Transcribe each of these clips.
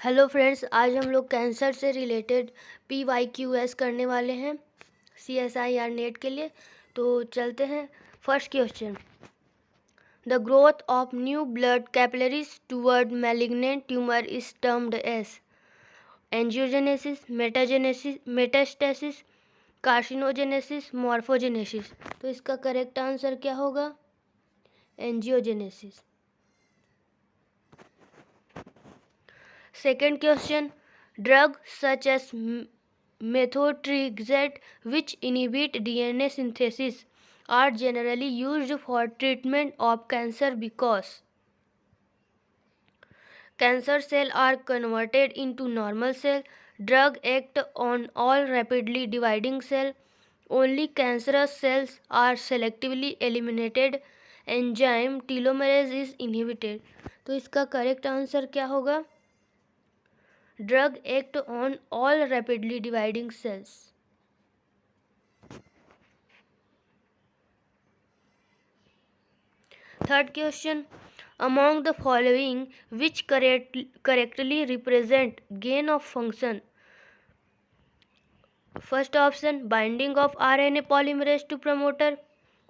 Hello friends, आज हम लोग कैंसर से रिलेटेड PYQS करने वाले हैं CSIR नेट के लिए। तो चलते हैं। First question, the growth of new blood capillaries toward malignant tumour is termed as angiogenesis, metastasis, carcinogenesis, morphogenesis. तो इसका करेक्ट आंसर क्या होगा? Angiogenesis. Second question, drugs such as methotrexate, which inhibit DNA synthesis, are generally used for treatment of cancer because cancer cells are converted into normal cells. Drug act on all rapidly dividing cells. Only cancerous cells are selectively eliminated. Enzyme telomerase is inhibited. तो इसका correct answer क्या होगा? Drug act on all rapidly dividing cells. Third question, among the following, which correctly represent gain of function? First option, binding of RNA polymerase to promoter,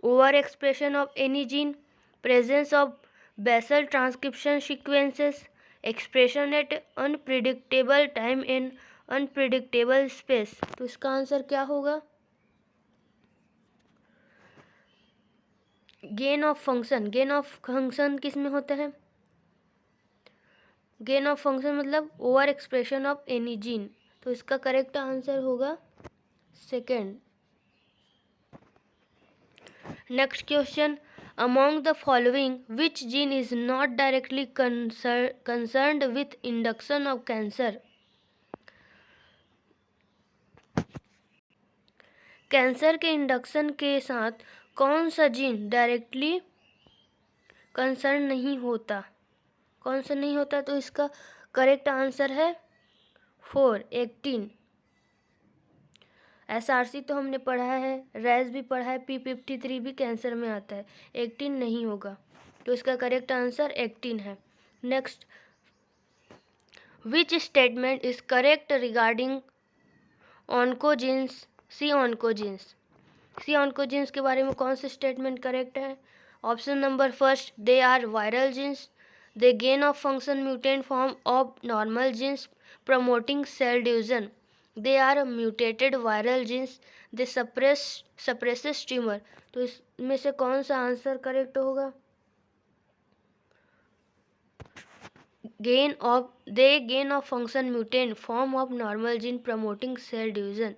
overexpression of any gene, presence of basal transcription sequences, expression at unpredictable time in unpredictable space. तो इसका answer क्या होगा? Gain of function. Gain of function किस में होता है? Gain of function मतलब over expression of any gene. तो इसका करेक्ट आंसर होगा second. Next question, among the following which gene is not directly concerned with induction of cancer? Cancer के induction के साथ कौन सा जीन डायरेक्टली कंसर्न नहीं होता? कौन सा नहीं होता? तो इसका करेक्ट आंसर है 4, एक्टिन। SRC तो हमने पढ़ा है, रेज भी पढ़ा है, P53 भी कैंसर में आता है। एक्टिन नहीं होगा, तो इसका करेक्ट आंसर एक्टिन है। Next, which statement is correct regarding oncogenes? C oncogenes के बारे में कौन सा स्टेटमेंट करेक्ट है? Option number first, they are viral genes, they gain of function mutant form of normal genes promoting cell division, they are mutated viral genes, they suppresses tumor। तो इसमें से कौन सा आंसर करेक्ट होगा? Gain of function mutant form of normal gene promoting cell division.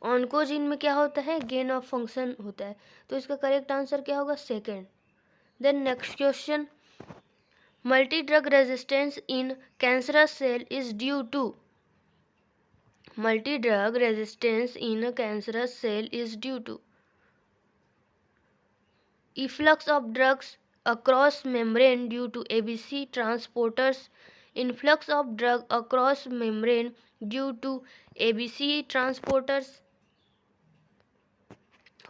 Oncogene में क्या होता है? गेन ऑफ फंक्शन होता है, तो इसका करेक्ट आंसर क्या होगा? Second. Then next question, multi drug resistance in cancerous cell is due to. Multi-drug resistance in a cancerous cell is due to efflux of drugs across membrane due to ABC transporters, influx of drug across membrane due to ABC transporters,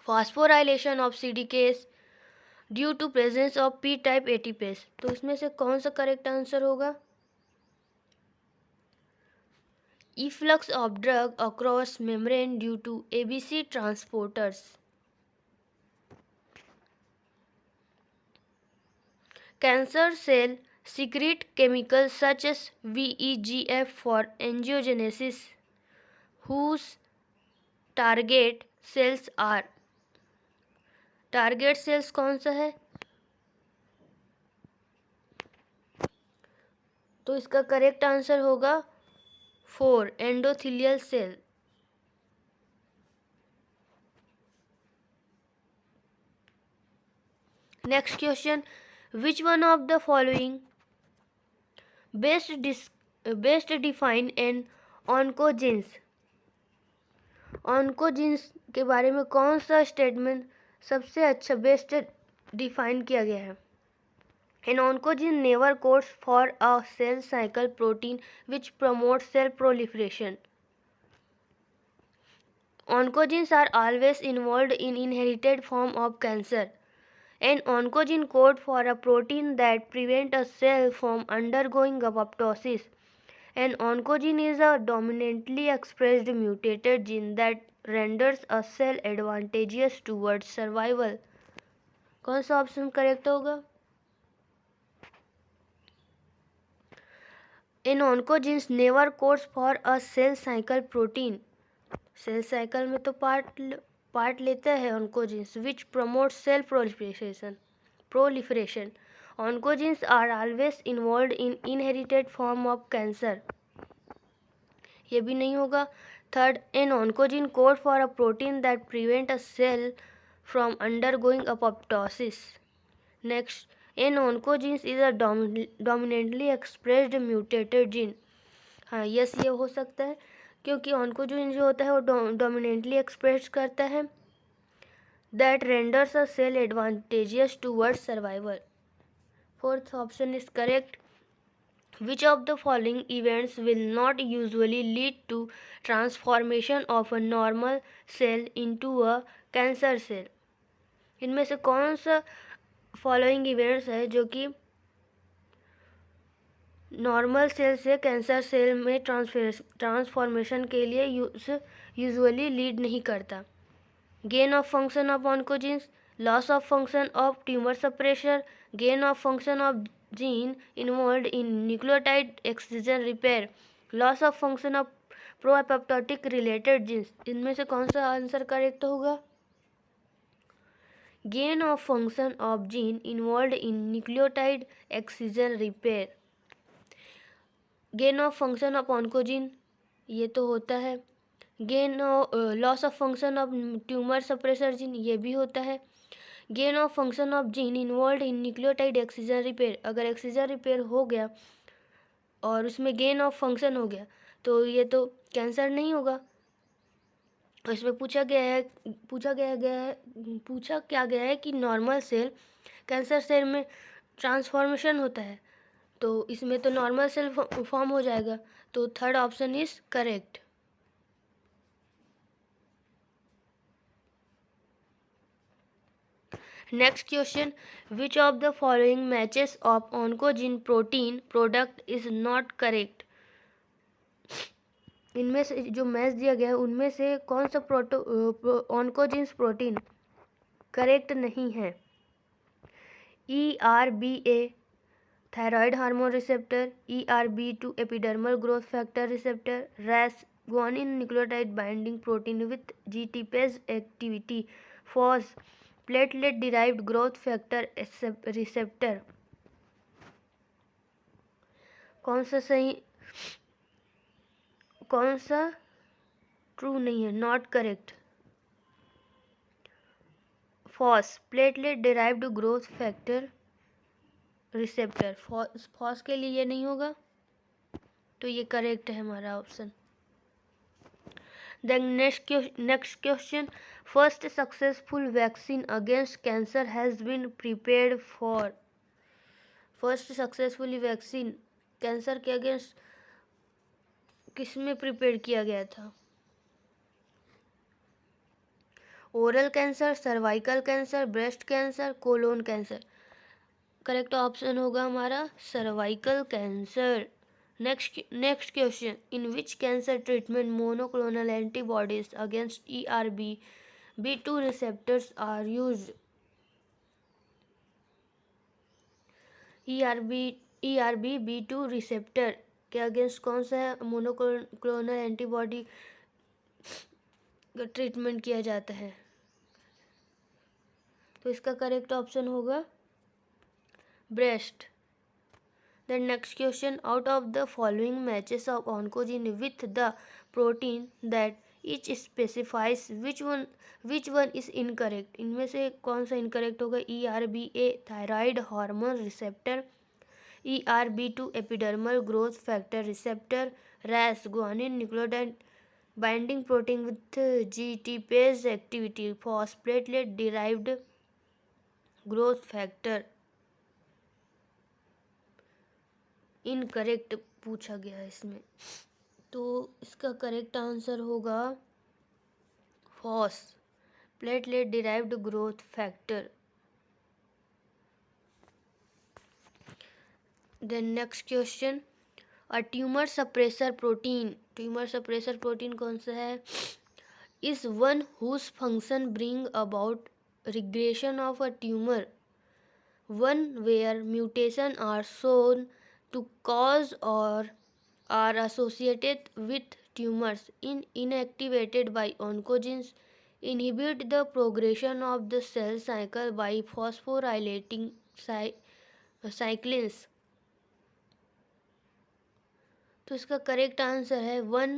phosphorylation of CDKs due to presence of P-type ATPase। तो इसमें से कौन सा correct answer होगा? Efflux of drug across membrane due to ABC transporters. Cancer cell secrete chemicals such as VEGF for angiogenesis. Whose target cells are? Target cells कौन सा है? तो इसका करेक्ट आंसर होगा 4, endothelial cell. Next question, which one of the following best define an oncogenes? Oncogenes के बारे में कौन सा स्टेटमेंट सबसे अच्छा बेस्ट डिफाइन किया गया है? An oncogene never codes for a cell cycle protein which promotes cell proliferation. Oncogenes are always involved in inherited form of cancer. An oncogene codes for a protein that prevents a cell from undergoing apoptosis. An oncogene is a dominantly expressed mutated gene that renders a cell advantageous towards survival. कौन सा option correct होगा? An oncogenes never codes for a cell cycle protein. Cell cycle में तो part लेते हैं oncogenes which promotes cell proliferation. Oncogenes are always involved in inherited form of cancer. ये भी नहीं होगा. Third, an oncogene code for a protein that prevent a cell from undergoing apoptosis. Next, an oncogene is a dominantly expressed mutated gene. हाँ yes ये हो सकता है क्योंकि ऑन्कोजीन जो होता है वो डोमिनेंटली एक्सप्रेस करता है that renders a cell advantageous towards survival. Fourth option is correct. Which of the following events will not usually lead to transformation of a normal cell into a cancer cell? इनमें से कौन सा following events है जो कि normal cell से cancer cell में transformation के लिए यूजुअली लीड नहीं करता? Gain of function of oncogenes, loss of function of tumour suppressor, gain of function of gene involved in nucleotide excision repair, loss of function of proapoptotic related genes. इनमें से कौन सा answer correct होगा? Gain of function of gene involved in nucleotide excision repair. Gain of function of oncogene ये तो होता है. Gain loss of function of tumour suppressor gene ये भी होता है. Gain of function of gene involve in nucleotide excision repair. अगर excision repair हो गया और उसमें गेन ऑफ फंक्शन हो गया तो ये तो कैंसर नहीं होगा. इसमें पूछा गया है कि नॉर्मल सेल कैंसर सेल में ट्रांसफॉर्मेशन होता है तो इसमें तो नॉर्मल सेल फॉर्म हो जाएगा. तो third option is correct. Next question, which of the following matches of oncogene protein product is not correct? इनमें से जो मैच दिया गया है उनमें से कौन सा ऑन्कोजीन्स प्रोटीन करेक्ट नहीं है? ERBA thyroid hormone receptor, ERB2 epidermal growth factor receptor, RAS guanine nucleotide binding protein with GTPase activity, FOS platelet derived growth factor receptor. कौन सा ट्रू नहीं है? Not correct. FOS platelet derived growth factor receptor. FOS के लिए ये नहीं होगा तो ये करेक्ट है हमारा option. Then next question, first successful vaccine against cancer has been prepared for. First successfully vaccine cancer के अगेंस्ट किस में प्रिपेयर किया गया था? Oral cancer, cervical cancer, breast cancer, colon cancer. Correct option होगा हमारा cervical cancer. Next question, in which cancer treatment monoclonal antibodies against ERB2 receptors are used? ERB2 receptor के against कौन सा मोनोक्लोनल एंटीबॉडी का treatment किया जाता है? तो इसका करेक्ट ऑप्शन होगा breast. The next question, out of the following matches of oncogene with the protein that each specifies which one is incorrect? इनमें से कौन सा incorrect होगा? ERBA thyroid hormone receptor, ERB2 epidermal growth factor receptor, RAS guanine nucleotide binding protein with GTPase activity, phosphatidylate derived growth factor. Incorrect पूछा गया है इसमें तो इसका करेक्ट आंसर होगा FOS platelet derived growth factor. Then next question, a tumour suppressor protein कौन सा है? Is one whose function bring about regression of a tumor, one where mutations are shown to cause or are associated with tumors, inactivated by oncogenes, inhibit the progression of the cell cycle by phosphorylating cyclins. तो इसका correct answer है one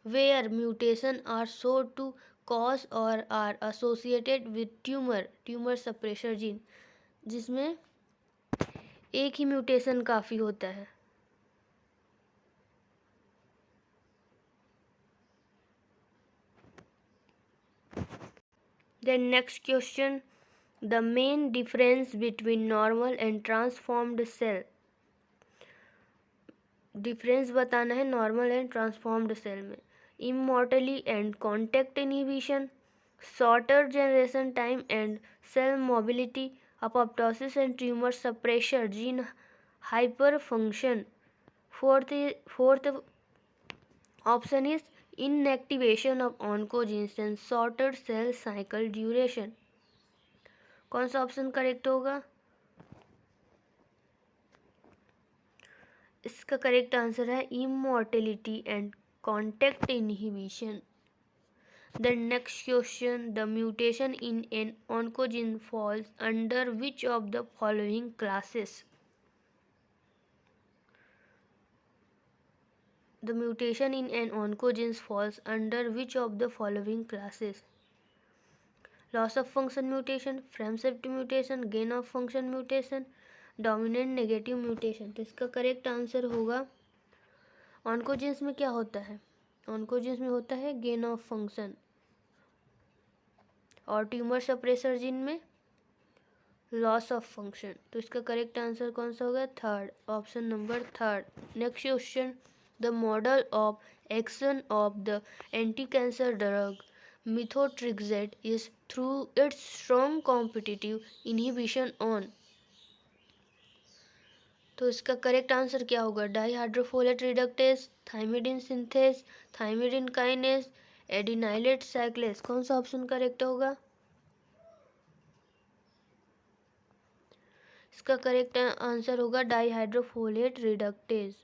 where mutation are show to cause और are associated with tumour suppressor gene, जिसमें एक ही mutation काफ़ी होता है। Then next question, the main difference between normal and transformed cell. Difference बताना है नॉर्मल एंड ट्रांसफॉर्म्ड सेल में। Immortally and contact inhibition, shorter generation time and cell mobility, apoptosis and tumor suppressor gene hyperfunction. Fourth option is inactivation of oncogenes and shorter cell cycle duration. कौन सा option correct होगा? इसका correct answer है immortality and contact inhibition. The next question, the mutation in an oncogene falls under which of the following classes? The mutation in an oncogene falls under which of the following classes? Loss of function mutation, frame shift mutation, gain of function mutation, dominant negative mutation. तो इसका correct answer होगा, ऑन्कोजेंस में क्या होता है? ऑन्कोजेंस में होता है गेन ऑफ फंक्शन, और ट्यूमर सप्रेसर जीन में लॉस ऑफ फंक्शन। तो इसका करेक्ट आंसर कौन सा होगा? Third, option number third. Next question, the model of action of the anti cancer drug methotrexate is through its strong competitive inhibition on। तो इसका correct answer क्या होगा? Dihydrofolate reductase, thymidine synthase, thymidine kinase, adenylate cyclase. कौन सा option correct होगा? इसका correct answer होगा dihydrofolate reductase,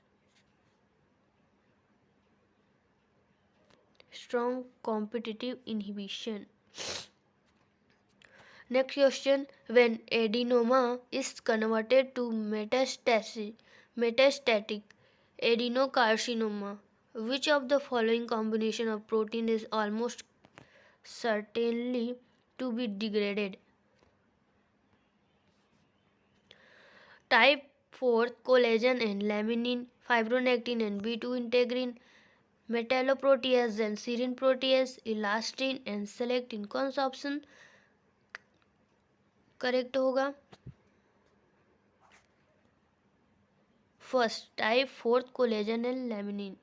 strong competitive inhibition. Next question, when adenoma is converted to metastatic adenocarcinoma, which of the following combination of protein is almost certainly to be degraded? Type 4 collagen and laminin, fibronectin and B2 integrin, metalloprotease and serine protease, elastin and selectin। कौन सा option correct होगा? First, type 4 collagen and laminin.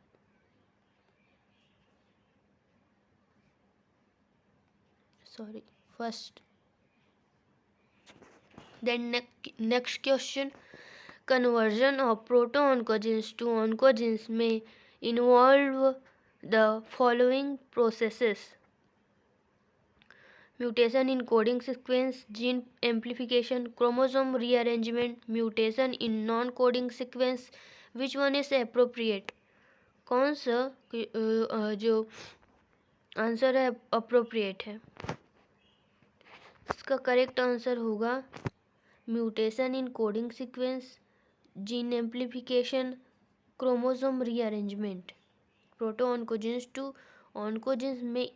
Sorry, first. Then next question, conversion of proto-oncogenes to oncogenes may involve the following processes: mutation in coding sequence, gene amplification, chromosome rearrangement, mutation in non-coding sequence. Which one is appropriate? कौन सा जो answer है appropriate है? इसका correct answer होगा mutation in coding sequence, gene amplification, chromosome rearrangement. Proto oncogenes to oncogenes में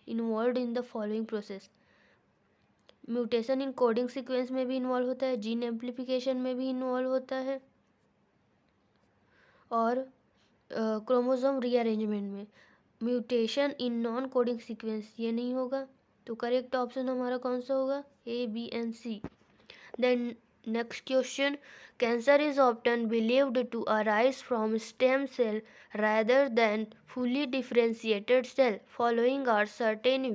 involve in the following process. Mutation in coding sequence में भी इन्वॉल्व होता है, जीन एम्प्लीफिकेशन में भी इन्वॉल्व होता है, और क्रोमोसोम रीअरेंजमेंट में। Mutation in non coding sequence ये नहीं होगा, तो करेक्ट ऑप्शन हमारा कौन सा होगा? A, B and C. Then next question, cancer is often believed to arise from stem cell rather than fully differentiated cell. Following are certain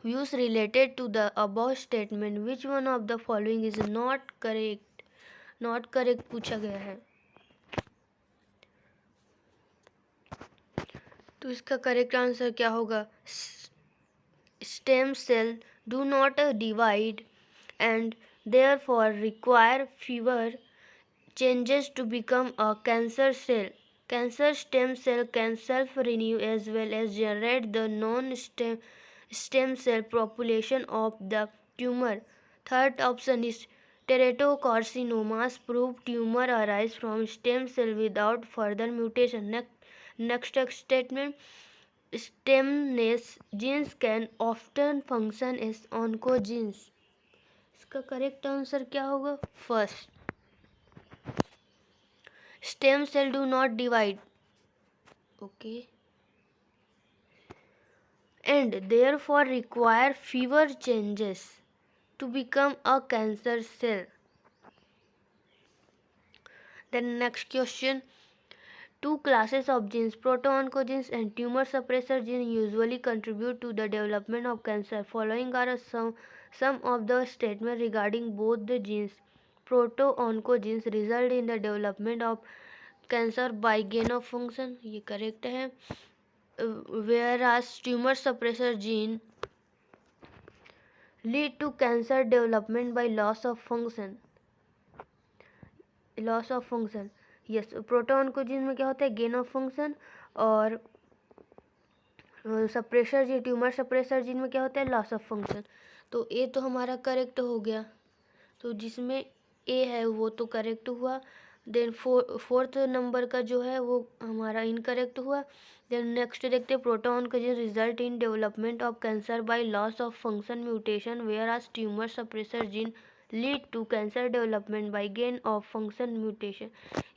views related to the above statement. Which one of the following is not correct? Not correct पूछा गया है। तो इसका correct answer क्या होगा? Stem cell do not divide and therefore require fewer changes to become a cancer cell. Cancer stem cell can self-renew as well as generate the non-stem cell population of the tumor. Third option is teratocarcinomas prove tumor arise from stem cell without further mutation. Next statement, stemness genes can often function as oncogenes. इसका correct answer क्या होगा? First, stem cell do not divide, okay, and therefore require fewer changes to become a cancer cell. Then next question, two classes of genes, proto-oncogenes and tumor suppressor genes, usually contribute to the development of cancer. Following are some of the statements regarding both the genes. Proto-oncogenes result in the development of cancer by gain of function, ये correct है. whereas tumour suppressor gene lead to cancer development by loss of function. Yes, proto को gene में क्या होता है? Gain of function. और suppressor gene, tumour suppressor gene में क्या होता है? Loss of function. तो ए तो हमारा करेक्ट हो गया. तो जिसमें ए है वो तो करेक्ट हुआ. देन फोर्थ नंबर का जो है वो हमारा इनकरेक्ट हुआ. देन नेक्स्ट देखते हैं, प्रोटॉन का जो result in development of cancer by loss of function mutation, whereas tumour suppressor gene lead to cancer development by gain of function mutation.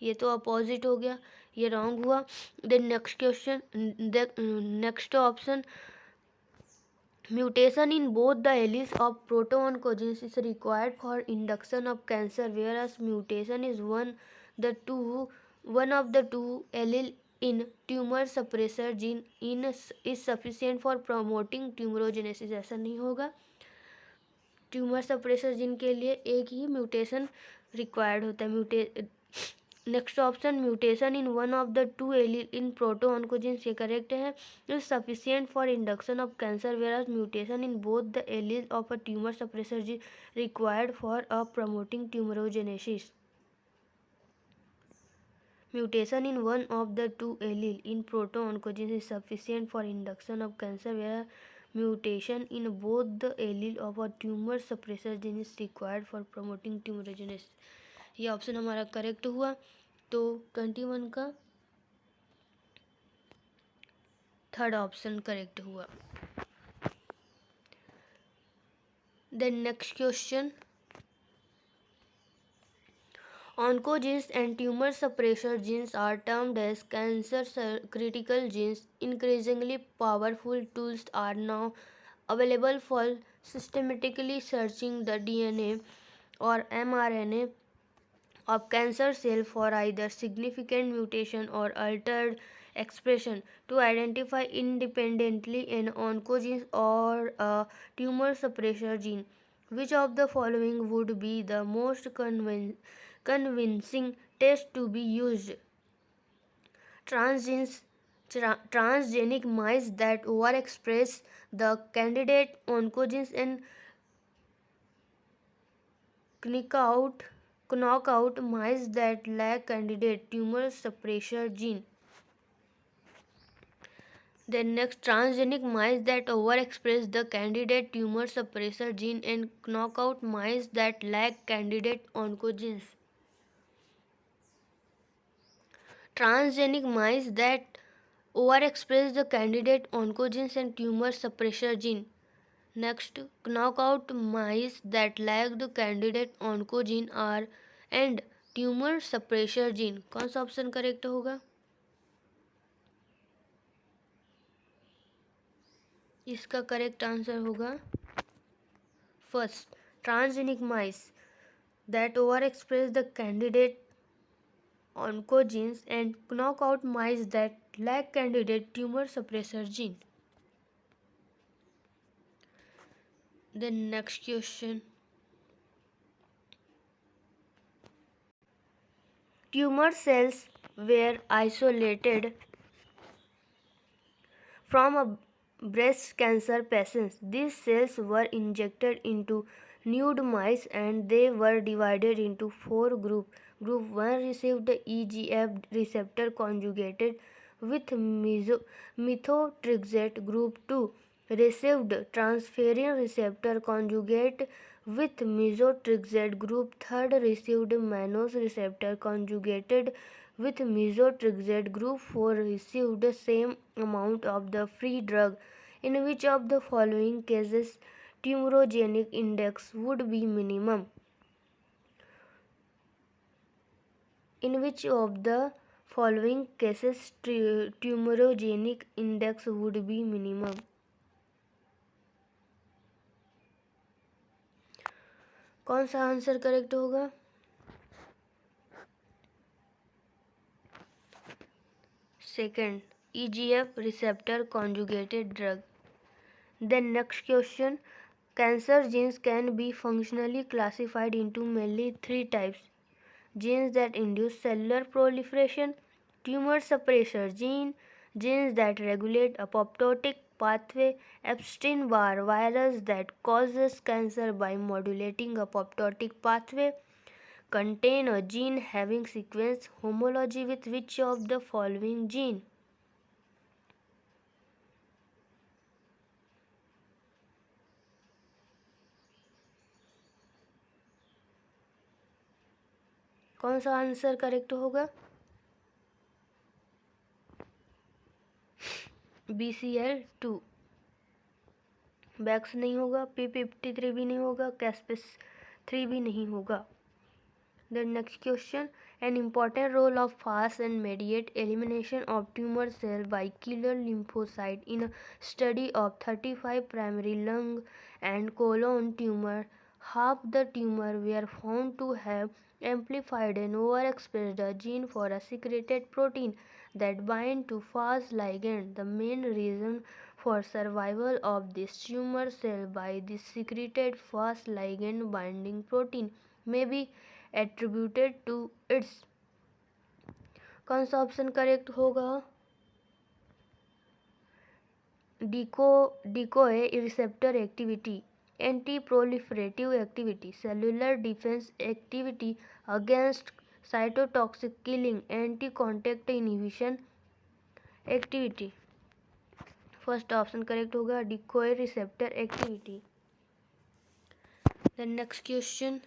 ये तो अपोजिट हो गया, ये रॉन्ग हुआ. Then next question, next option, mutation in both the alleles of proto-oncogenes is required for induction of cancer, whereas mutation is one of the two allele in tumor suppressor gene is sufficient for promoting tumorigenesis. ऐसा नहीं होगा. Tumour suppressor gene के लिए एक ही mutation required होता है. Next option, mutation in one of the two allele in proto oncogenes, ये correct है. Is sufficient for induction of cancer, whereas mutation in both the allele of a tumour suppressor gene required for a promoting tumorigenesis. Mutation in one of the two allele in proto-oncogenes is sufficient for induction of cancer, where mutation in both the allele of a tumor suppressor gene is required for promoting tumorigenesis. ये option हमारा correct हुआ. तो 21 का third option correct हुआ. Then next question, oncogenes and tumor suppressor genes are termed as cancer critical genes. Increasingly powerful tools are now available for systematically searching the DNA or mRNA of cancer cell for either significant mutation or altered expression to identify independently an oncogene or a tumor suppressor gene. Which of the following would be the most convincing test to be used? Transgenic mice that overexpress the candidate oncogenes and knockout mice that lack candidate tumor suppressor gene. Then next, transgenic mice that overexpress the candidate tumor suppressor gene and knockout mice that lack candidate oncogenes. Transgenic mice that overexpress the candidate oncogenes and tumor suppressor gene. Next, knockout mice that lack the candidate oncogene are and tumor suppressor gene. कौन सा option correct होगा? इसका correct answer होगा first, transgenic mice that over express the candidate oncogenes and knockout mice that lack candidate tumor suppressor gene. The next question, Tumor cells were isolated from a breast cancer patient. These cells were injected into nude mice and they were divided into 4 groups. Group 1 received the EGF receptor conjugated with methotrexate. Group 2 received transferrin receptor conjugate with methotrexate. Group 3 received mannose receptor conjugated with methotrexate. Group 4 received the same amount of the free drug. In which of the following cases tumorogenic index would be minimum? In which of the following cases tumorogenic index would be minimum? कौन सा answer correct होगा? Second, EGF receptor conjugated drug. Then next question, cancer genes can be functionally classified into mainly 3 types. Genes that induce cellular proliferation, tumor suppressor gene, genes that regulate apoptotic pathway. Epstein-Barr virus that causes cancer by modulating apoptotic pathway contain a gene having sequence homology with which of the following gene? कौन सा answer correct होगा? BCL2 backs नहीं होगा, P53 भी नहीं होगा, कैस्पिस 3 भी नहीं होगा. The next question, an important role of fast and immediate elimination of tumor cell by killer lymphocyte in a study of 35 primary lung and colon tumor. Half the tumor were found to have amplified and overexpressed a gene for a secreted protein that bind to Fas ligand. The main reason for survival of this tumor cell by this secreted Fas ligand binding protein may be attributed to its. कौन सा option correct होगा? Decoy receptor activity, anti proliferative activity, cellular defence activity against cytotoxic killing, anti contact inhibition activity. First option correct होगा, decoy receptor activity. The next question,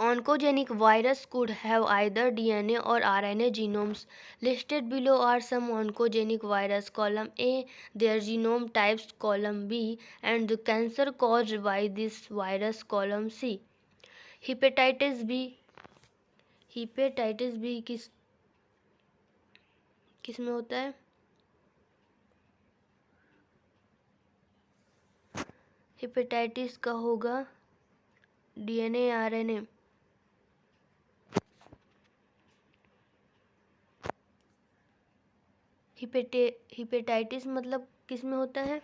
oncogenic virus could have either DNA or RNA genomes. Listed below are some oncogenic virus. Column A, their genome types. Column B, and the cancer caused by this virus. Column C. Hepatitis B. Hepatitis B किस में होता है? Hepatitis का होगा DNA RNA. Hepatitis मतलब किस में होता है?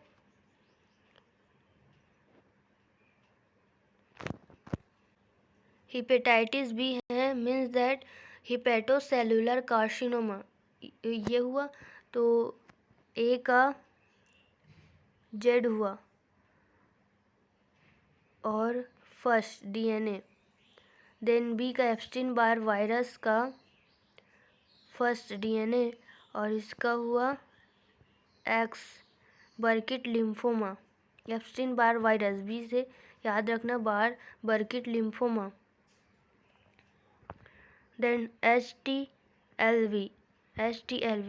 हिपेटाइटिस बी है, मीन्स दैट हिपेटोसेलुलर कार्सिनोमा. ये हुआ तो ए का जेड हुआ और फर्स्ट DNA. देन बी का एप्स्टीन बार वायरस का फर्स्ट DNA और इसका हुआ X Burkitt lymphoma. Epstein Barr virus B से याद रखना Barr Burkitt lymphoma. Then HTLV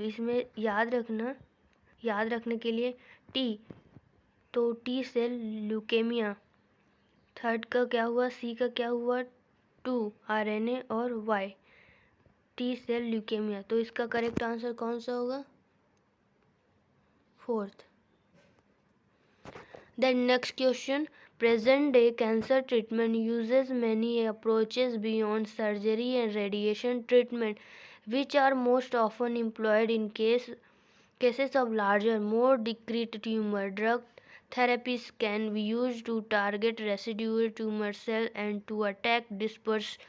इसमें याद रखने के लिए T, तो T सेल ल्यूकेमिया. थर्ड का क्या हुआ? C का क्या हुआ? 2 RNA और Y T सेल ल्यूकेमिया. तो इसका करेक्ट आंसर कौन सा होगा? Fourth. Then next question, present day cancer treatment uses many approaches beyond surgery and radiation treatment. Which are most often employed in cases of larger, more discrete tumor? Drug therapies can be used to target residual tumor cells and to attack dispersed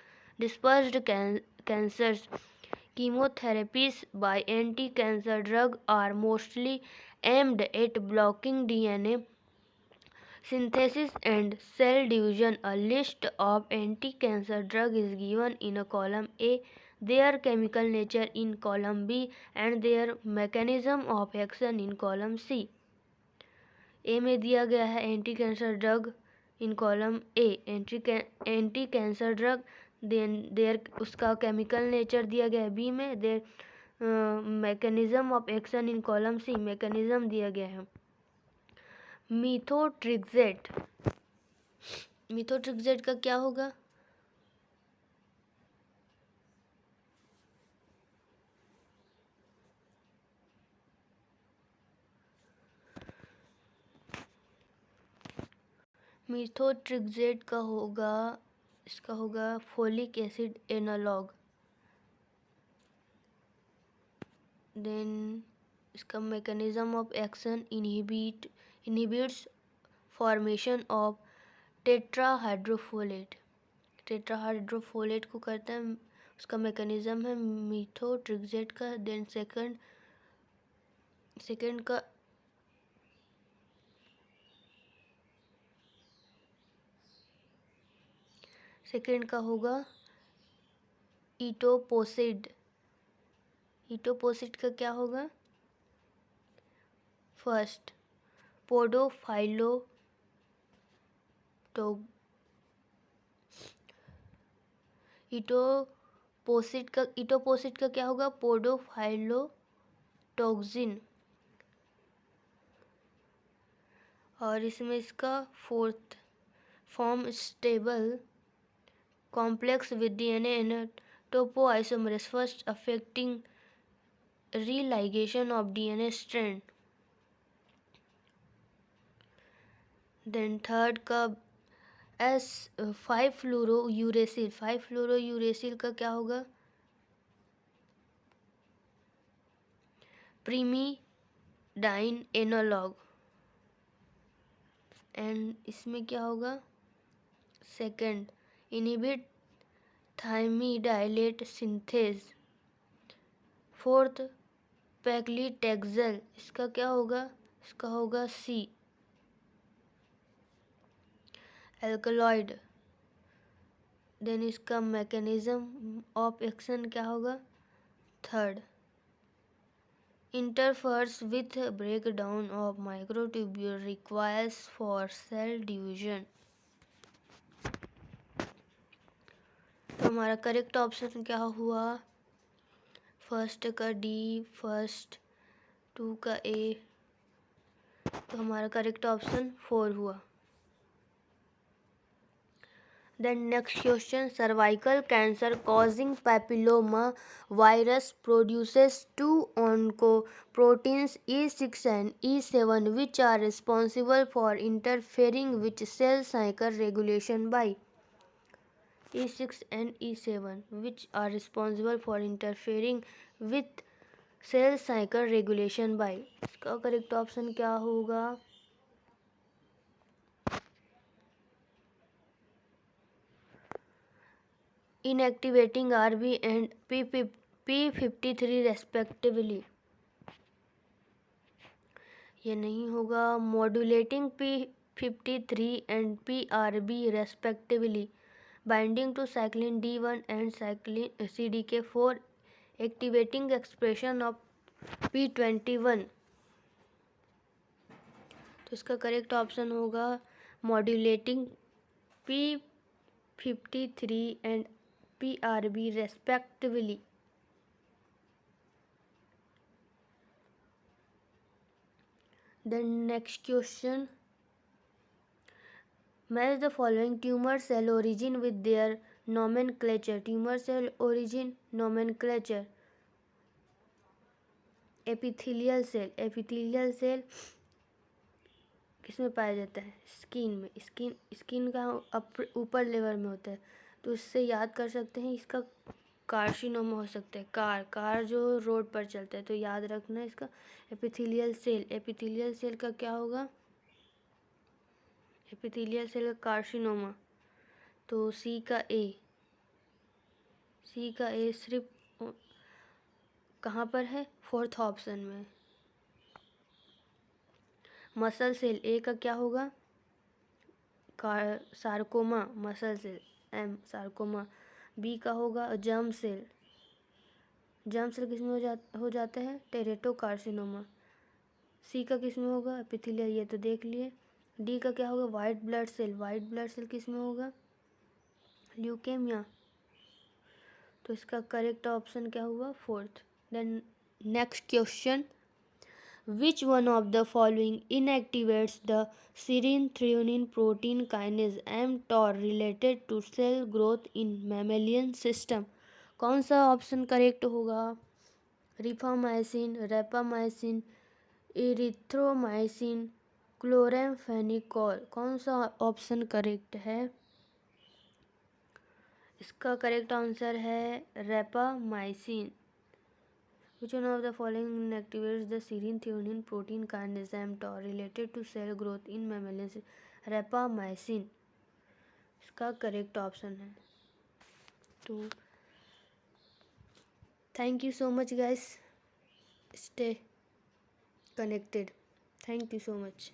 cancers. Chemotherapies by anti-cancer drugs are mostly aimed at blocking DNA synthesis and cell division. A list of anti-cancer drugs is given in column A, their chemical nature in column B, and their mechanism of action in column C. A में दिया गया है anti cancer drug in column A, anti cancer drug, then their उसका chemical nature दिया गया है B में, their mechanism of action in column C, mechanism दिया गया है मीथोट्रिक्सेट। मीथोट्रिक्सेट का क्या होगा? मीथोट्रिक्सेट का होगा, इसका होगा फोलिक एसिड एनालॉग। देन इसका mechanism of action inhibits formation of tetrahydrofolate. Tetrahydrofolate को करता है, उसका मैकेनिज्म है मीथोट्रिक्सेट का। देन सेकंड का होगा इटोपोसिड। इटोपोसिड का क्या होगा? फर्स्ट इटोपोसिट का क्या होगा? पोडोफाइलोटॉक्सिन। और इसमें इसका fourth form stable complex with DNA and topoisomerase, first affecting religation of DNA strand. Then third का S5-fluorouracil। 5-fluorouracil का क्या होगा? प्रीमिडाइन एनालॉग। एंड इसमें क्या होगा? Second inhibit thymidylate synthase. Fourth paclitaxel. इसका क्या होगा? इसका होगा सी एल्कलॉइड। देन इसका मैकेनिज्म ऑफ एक्शन क्या होगा? Third interferes with breakdown of microtubule requires for cell division. तो हमारा करेक्ट ऑप्शन क्या हुआ? फर्स्ट का डी, फर्स्ट 2 का ए, तो हमारा करेक्ट ऑप्शन 4 हुआ। Then next question, cervical cancer causing papilloma virus produces 2 oncoproteins E6 and E7 which are responsible for interfering with cell cycle regulation by E6 and E7 which are responsible for interfering with cell cycle regulation by, इसका correct option क्या होगा? Inactivating RB and P53 respectively। ये नहीं होगा। Modulating P53 and PRB respectively, binding to cyclin D1 and cyclin CDK4, activating expression of P21। तो इसका correct option होगा modulating P53 and PRB respectively। Then next question, match the following tumor cell origin with their nomenclature। tumor cell origin nomenclature, epithelial cell. Epithelial cell किसमें पाया जाता है? Skin में। Skin का ऊपर लेवल में होता है, तो इससे याद कर सकते हैं इसका कार्सिनोमा हो सकता है। कार जो रोड पर चलता है, तो याद रखना इसका एपिथेलियल सेल। एपिथेलियल सेल का क्या होगा? एपिथेलियल सेल कार्सिनोमा, तो सी का ए सिर्फ कहाँ पर है, फोर्थ ऑप्शन में। मसल सेल, ए का क्या होगा, sarcoma muscle cell, M sarcoma. B का होगा जर्म सेल किस में हो जाते हैं, टेरेटो कार्सिनोमा। सी का किस में होगा, एपिथेलियल, ये तो देख लिए। डी का क्या होगा, वाइट ब्लड सेल किस में होगा, ल्यूकेमिया। तो इसका करेक्ट ऑप्शन क्या हुआ, fourth. Then next question, which one of the following inactivates the serine threonine protein kinase mTOR related to cell growth in mammalian system. कौन सा ऑप्शन करेक्ट होगा, रिफामाइसिन, रेपामाइसिन, इरिथ्रोमाइसिन, क्लोरामफेनिकोल। कौन सा option correct है, इसका correct answer है रेपामाइसिन। Which one of the following activates the serine threonine protein kinase mTOR related to cell growth in mammalians? रेपामाइसिन इसका correct option है। तो thank you so much guys, stay connected, thank you so much.